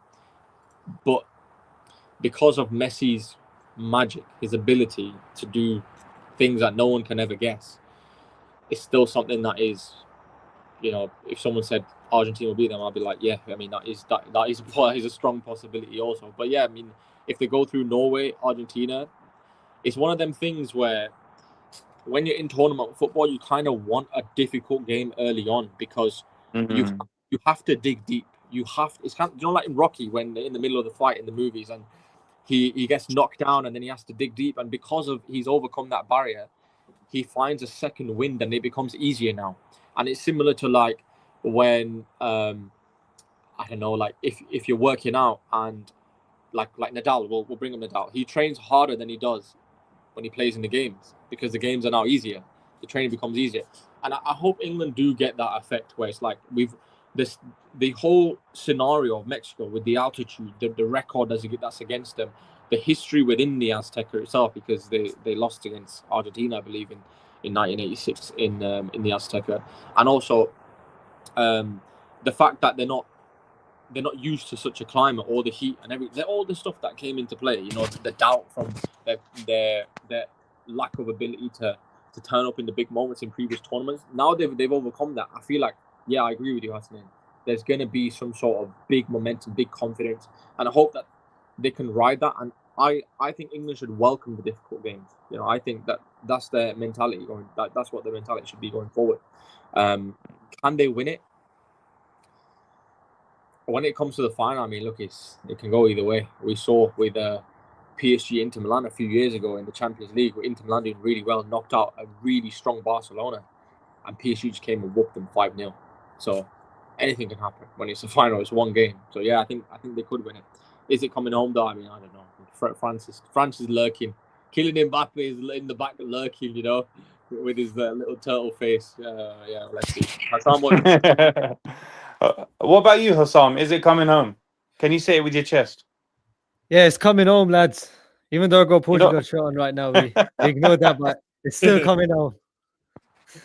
But because of Messi's magic, his ability to do things that no one can ever guess, it's still something that is, if someone said Argentina will beat them, I'll be like, yeah, I mean, that is a strong possibility also. But yeah, I mean, if they go through Norway, Argentina, it's one of them things where when you're in tournament football, you kind of want a difficult game early on because you have to dig deep. It's kind of, like in Rocky when they're in the middle of the fight in the movies and he gets knocked down and then he has to dig deep, and because of he's overcome that barrier, he finds a second wind and it becomes easier now. And it's similar to like when I don't know, like if you're working out and like Nadal, we'll bring him Nadal. He trains harder than he does when he plays in the games because the games are now easier. The training becomes easier, and I hope England do get that effect where it's like the whole scenario of Mexico with the altitude, the record that's against them, the history within the Azteca itself, because they lost against Argentina, I believe, in 1986 in the Azteca, and also the fact that they're not used to such a climate or the heat and all the stuff that came into play. The doubt from their lack of ability to turn up in the big moments in previous tournaments. Now they've overcome that. I feel like, yeah, I agree with you, Hassan. There's going to be some sort of big momentum, big confidence, and I hope that they can ride that. And I think England should welcome the difficult games. I think that's their mentality going. That's what their mentality should be going forward. Can they win it? When it comes to the final, I mean, look, it can go either way. We saw with PSG Inter Milan a few years ago in the Champions League, where Inter Milan doing really well, knocked out a really strong Barcelona, and PSG just came and whooped them 5-0. So anything can happen when it's a final. It's one game. So yeah, I think they could win it. Is it coming home though? I mean, I don't know. France is lurking. Kylian Mbappe is in the back lurking, with his little turtle face. Yeah, let's see. What about you, Hassam? Is it coming home? Can you say it with your chest? Yeah, it's coming home, lads. Even though I got Portugal shot on right now, we ignore that, but it's still coming home.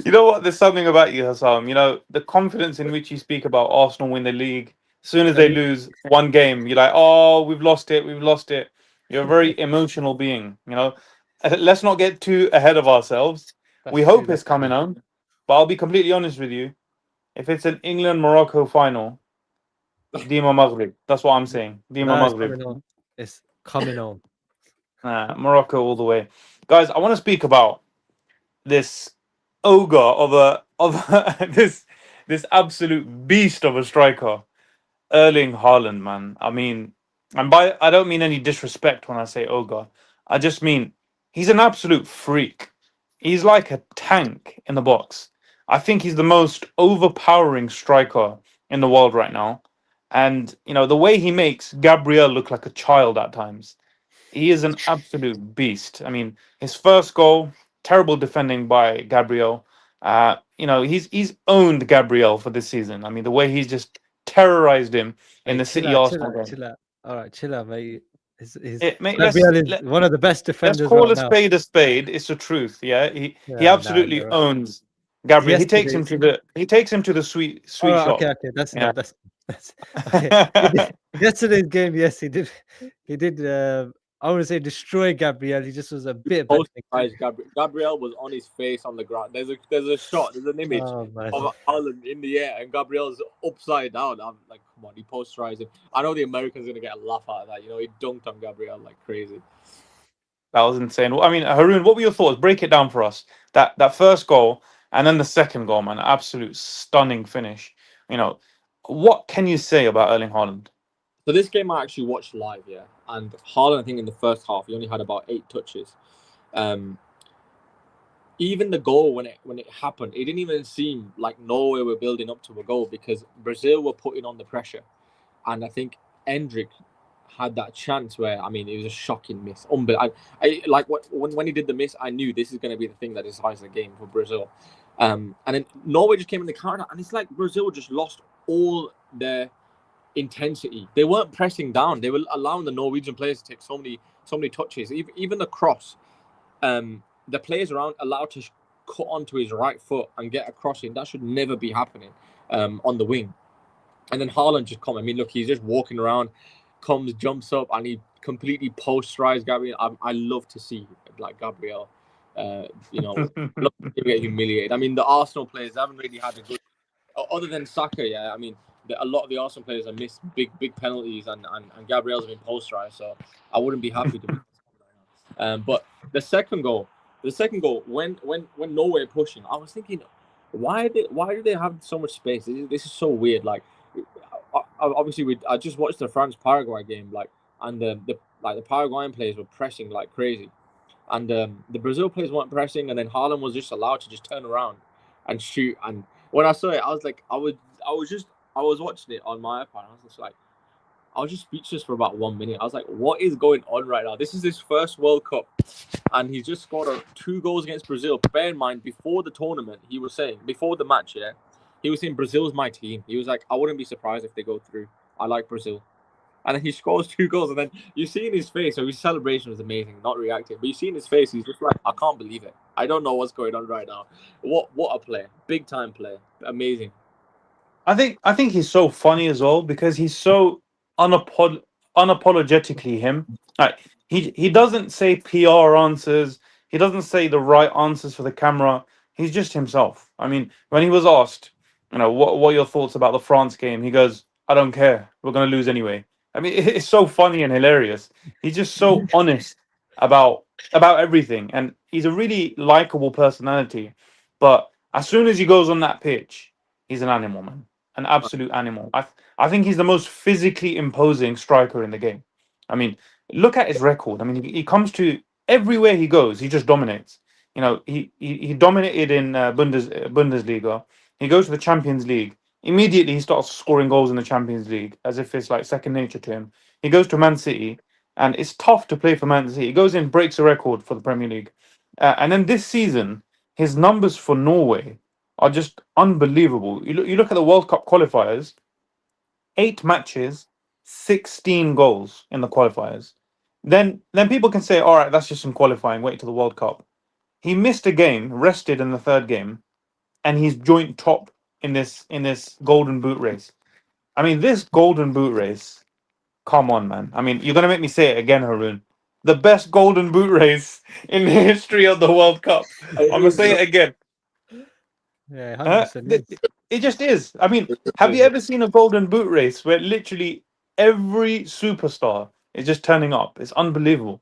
You know what? There's something about you, Hassam. The confidence in which you speak about Arsenal win the league. As soon as they lose one game, you're like, oh, we've lost it. You're a very emotional being, Let's not get too ahead of ourselves. We hope it's coming home. But I'll be completely honest with you. If it's an England-Morocco final, Dima Maghrib. That's what I'm saying. Dima Maghrib. It's coming home. Morocco all the way. Guys, I want to speak about this ogre of this absolute beast of a striker, Erling Haaland, man. I mean, I don't mean any disrespect when I say ogre. I just mean he's an absolute freak. He's like a tank in the box. I think he's the most overpowering striker in the world right now. And, the way he makes Gabriel look like a child at times. He is an absolute beast. I mean, his first goal, terrible defending by Gabriel. He's owned Gabriel for this season. I mean, the way he's just terrorized him in the City Arsenal game. Chill out. All right, chill out, mate. Gabriel is one of the best defenders. Let's call a spade. It's the truth. Yeah, he absolutely owns Gabriel. He takes him to the sweet shot. Okay. That's okay. Yesterday's game, yes, he did I want to say destroy Gabriel. He just was a bit better. Post-rise Gabriel was on his face on the ground. There's a shot. There's an image Oh, man. of Haaland in the air and Gabriel's upside down. I'm like, come on, he post-rise him. I know the Americans are gonna get a laugh out of that. You know, he dunked on Gabriel like crazy. That was insane. I mean, Haroon, what were your thoughts? Break it down for us. That first goal and then the second goal, man, absolute stunning finish. You know, what can you say about Erling Haaland? So this game I actually watched live, yeah. And Haaland, I think in the first half, he only had about 8 touches. Even the goal when it happened, it didn't even seem like Norway were building up to a goal because Brazil were putting on the pressure. And I think Endrick had that chance where, I mean, it was a shocking miss. I like when he did the miss, I knew this is going to be the thing that decides the game for Brazil. And then Norway just came in the counter, and it's like Brazil just lost all their intensity. They weren't pressing down. They were allowing the Norwegian players to take so many touches. Even the cross, the players around allowed to cut onto his right foot and get a crossing. That should never be happening on the wing. And then Haaland just come. I mean, look, he's just walking around, jumps up, and he completely post-strides Gabriel. I love to see like Gabriel, love to get humiliated. I mean, the Arsenal players haven't really had a good, other than Saka. Yeah, I mean, a lot of the Arsenal players have missed big penalties, and Gabriel's been post-strides, so I wouldn't be happy to miss right now. But the second goal, when Norway are pushing, I was thinking, why do they have so much space? This is so weird. Like, obviously, I just watched the France-Paraguay game, and the Paraguayan players were pressing like crazy, and the Brazil players weren't pressing, and then Haaland was just allowed to just turn around and shoot. And when I saw it, I was like, I was watching it on my iPad. I was just speechless for about 1 minute. I was like, what is going on right now? This is his first World Cup, and he's just scored 2 goals against Brazil. Bear in mind, before the tournament, he was saying, before the match, yeah, he was saying Brazil's my team. He was like, I wouldn't be surprised if they go through. I like Brazil. And then he scores 2 goals, and then you see in his face, so his celebration was amazing, not reacting. But you see in his face, he's just like, I can't believe it. I don't know what's going on right now. What a player. Big time player. Amazing. I think he's so funny as well because he's so unapologetically him. Like he doesn't say PR answers. He doesn't say the right answers for the camera. He's just himself. I mean, when he was asked, what are your thoughts about the France game? He goes, I don't care. We're going to lose anyway. I mean, it's so funny and hilarious. He's just so honest about everything. And he's a really likable personality. But as soon as he goes on that pitch, he's an animal, man. An absolute animal. I think he's the most physically imposing striker in the game. I mean, look at his record. I mean, he comes to everywhere he goes, he just dominates. He dominated in Bundesliga. He goes to the Champions League. Immediately, he starts scoring goals in the Champions League as if it's like second nature to him. He goes to Man City, and it's tough to play for Man City. He goes in, breaks a record for the Premier League. And then this season, his numbers for Norway are just unbelievable. You look at the World Cup qualifiers, 8 matches, 16 goals in the qualifiers. Then people can say, all right, that's just some qualifying, wait till the World Cup. He missed a game, rested in the 3rd game, and he's joint top in this Golden Boot race. I mean, this Golden Boot race, come on, man. I mean, you're going to make me say it again, Haroon. The best Golden Boot race in the history of the World Cup. I'm going to say it again. Yeah, 100%. It just is. I mean, have you ever seen a Golden Boot race where literally every superstar is just turning up? It's unbelievable.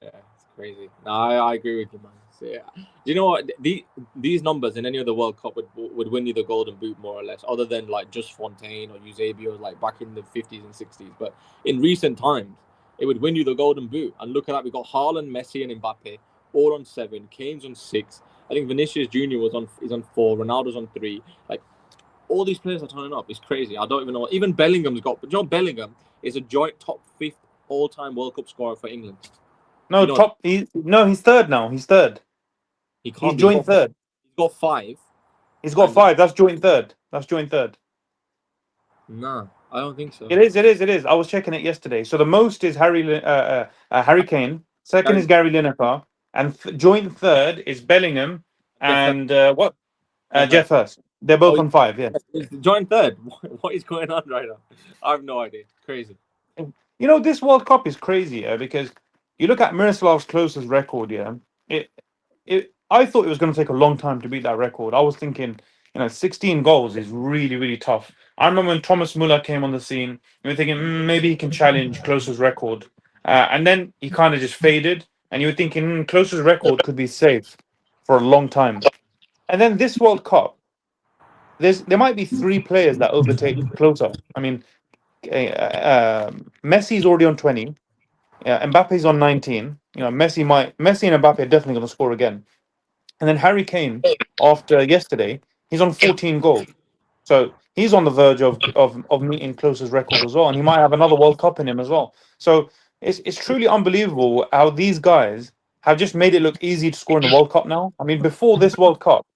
Yeah, it's crazy. No, I agree with you, man. So, yeah. You know what? These numbers in any other World Cup would win you the Golden Boot, more or less, other than like just Fontaine or Eusebio, like back in the 50s and 60s. But in recent times, it would win you the Golden Boot. And look at that. We got Haaland, Messi, and Mbappe all on 7. Kane's on 6. I think Vinicius Jr. is on 4. Ronaldo's on 3. Like, all these players are turning up. It's crazy. I don't even know. Even Bellingham's got. But Bellingham is a joint top 5th all-time World Cup scorer for England. No, he's 3rd now. He's 3rd. He can't. He's joint 3rd. He's got 5. He's got 5. That's joint 3rd. No, I don't think so. It is. I was checking it yesterday. So the most is Harry Kane. Second is Gary Lineker. And joint 3rd is Bellingham and Jeff Hurst. They're both on 5, yeah. Joint 3rd. What is going on right now? I have no idea. Crazy. This World Cup is crazy because You look at Miroslav's closest record, yeah. I thought it was going to take a long time to beat that record. I was thinking, 16 goals is really, really tough. I remember when Thomas Muller came on the scene, we were thinking maybe he can challenge Klose's record. And then he kind of just faded, and you were thinking Klose's record could be safe for a long time. And then this World Cup, there might be 3 players that overtake Klose. I mean, Messi's already on 20. Mbappe's on 19. Messi and Mbappe are definitely going to score again. And then Harry Kane, after yesterday, he's on 14 goals. So he's on the verge of meeting Klose's record as well, and he might have another World Cup in him as well. So it's truly unbelievable how these guys have just made it look easy to score in the World Cup now. I mean, before this World Cup,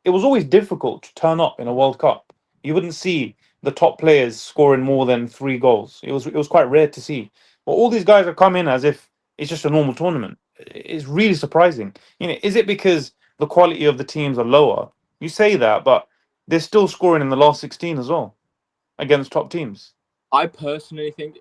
it was always difficult to turn up in a World Cup. You wouldn't see the top players scoring more than 3 goals. It was quite rare to see. But all these guys have come in as if it's just a normal tournament. It's really surprising. Is it because the quality of the teams are lower? You say that, but they're still scoring in the last 16 as well against top teams. I personally think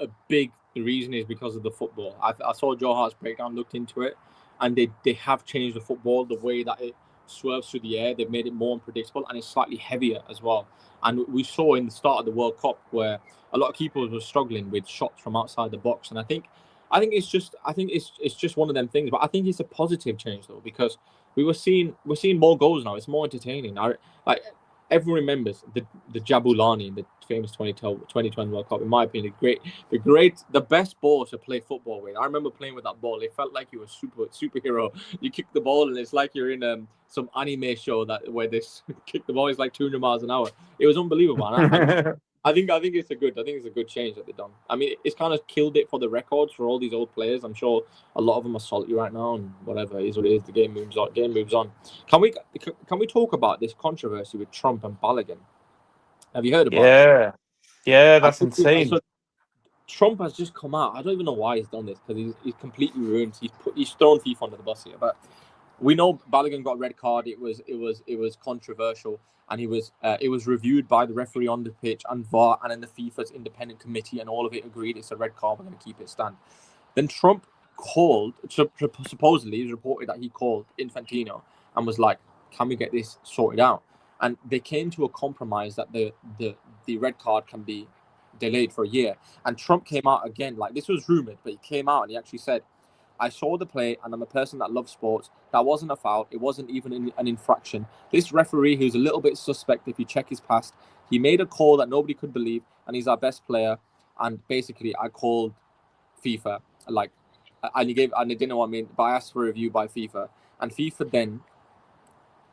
a big reason is because of the football. I saw Joe Hart's breakdown, looked into it, and they have changed the football, the way that it swerves through the air. They've made it more unpredictable, and it's slightly heavier as well. And we saw in the start of the World Cup where a lot of keepers were struggling with shots from outside the box, and I think it's just one of them things. But I think it's a positive change though, because we're seeing more goals now. It's more entertaining. Everyone remembers the Jabulani in the famous 2020 World Cup. In my opinion, the best ball to play football with. I remember playing with that ball. It felt like you were superhero. You kick the ball and it's like you're in some anime show where this kick the ball is like 200 miles an hour. It was unbelievable. I think it's a good change that they've done. I mean, it's kind of killed it for the records for all these old players. I'm sure a lot of them are salty right now, and whatever, it is what it is. The game moves on. Can we talk about this controversy with Trump and Balogun? Have you heard about it? Yeah, that's insane. So Trump has just come out. I don't even know why he's done this, because he's completely ruined. He's thrown FIFA under the bus here, but we know Balogun got a red card. It was controversial, and it was reviewed by the referee on the pitch and VAR, and then the FIFA's independent committee, and all of it agreed it's a red card. We're going to keep it stand. Then Trump called. Supposedly, it was reported that he called Infantino and was like, "Can we get this sorted out?" And they came to a compromise that the red card can be delayed for a year. And Trump came out again, like this was rumored, but he came out and he actually said, "I saw the play, and I'm a person that loves sports. That wasn't a foul. It wasn't even an infraction. This referee, who's a little bit suspect if you check his past, he made a call that nobody could believe, and he's our best player. And basically, I called FIFA, and they didn't know what I mean, but I asked for a review by FIFA, and FIFA then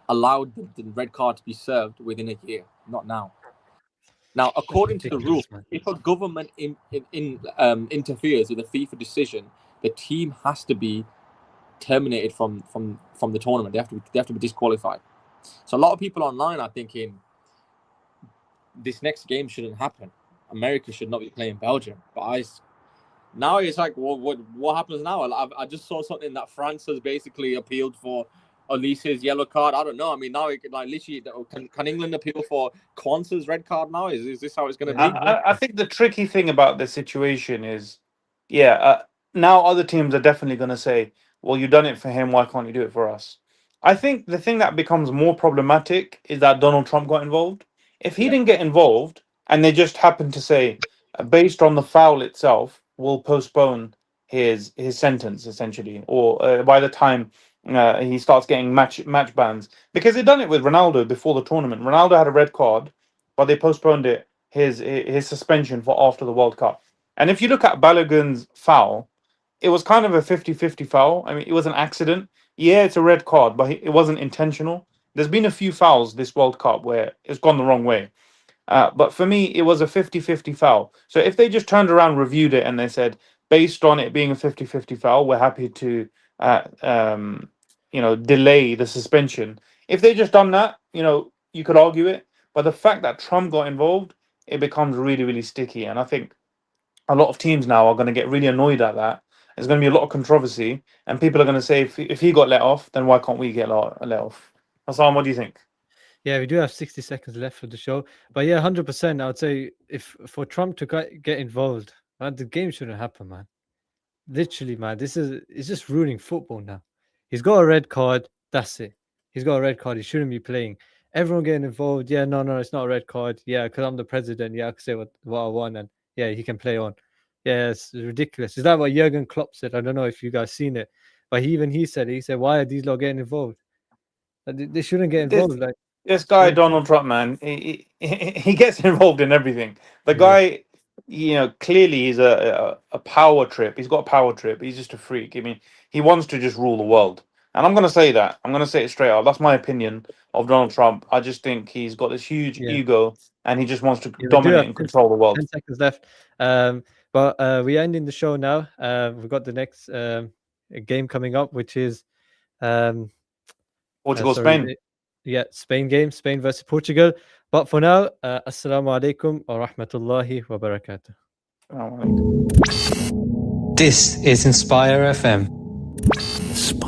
allowed the red card to be served within a year, not now. Now, according to the rule, if a government interferes with a FIFA decision, the team has to be terminated from the tournament. They have to be disqualified. So a lot of people online are thinking this next game shouldn't happen. America should not be playing Belgium. But now it's like, well, what happens now? I just saw something that France has basically appealed for Elise's yellow card. I don't know. I mean, now literally, can England appeal for Kwanzaa's red card now? Is this how it's going to be? I think the tricky thing about the situation is, now other teams are definitely going to say, well, you've done it for him, why can't you do it for us? I think the thing that becomes more problematic is that Donald Trump got involved. If he didn't get involved and they just happened to say, based on the foul itself, we'll postpone his sentence, essentially, or by the time he starts getting match bans, because they've done it with Ronaldo before the tournament. Ronaldo had a red card, but they postponed his suspension for after the World Cup. And if you look at Balogun's foul, it was kind of a 50-50 foul. I mean, it was an accident. Yeah, it's a red card, but it wasn't intentional. There's been a few fouls this World Cup where it's gone the wrong way. But for me, it was a 50-50 foul. So if they just turned around, reviewed it, and they said, based on it being a 50-50 foul, we're happy to delay the suspension. If they just done that, you could argue it. But the fact that Trump got involved, it becomes really, really sticky. And I think a lot of teams now are going to get really annoyed at that. There's going to be a lot of controversy, and people are going to say, if he got let off, then why can't we get let off? Hassan, what do you think? Yeah, we do have 60 seconds left for the show. But yeah, 100%. I would say if for Trump to get involved, man, the game shouldn't happen, man. literally, man, it's just ruining football now. He's got a red card. That's it. He's got a red card. He shouldn't be playing. Everyone getting involved. Yeah, no, it's not a red card. Yeah, because I'm the president. Yeah, I can say what I want, and yeah, he can play on. Yeah, it's ridiculous. Is that what Jurgen Klopp said? I don't know if you guys seen it, but he said, why are these lot getting involved? They shouldn't get involved. This guy, Donald Trump, man, he gets involved in everything. The guy, clearly he's a power trip. He's got a power trip. He's just a freak. I mean, he wants to just rule the world. And I'm going to say that. I'm going to say it straight up. That's my opinion of Donald Trump. I just think he's got this huge ego and he just wants to dominate and control the world. 10 seconds left. But we're ending the show now. We've got the next game coming up, which is Portugal, Spain. Yeah, Spain game, Spain versus Portugal. But for now, assalamu alaikum wa rahmatullahi wa barakatuh. This is Inspire FM.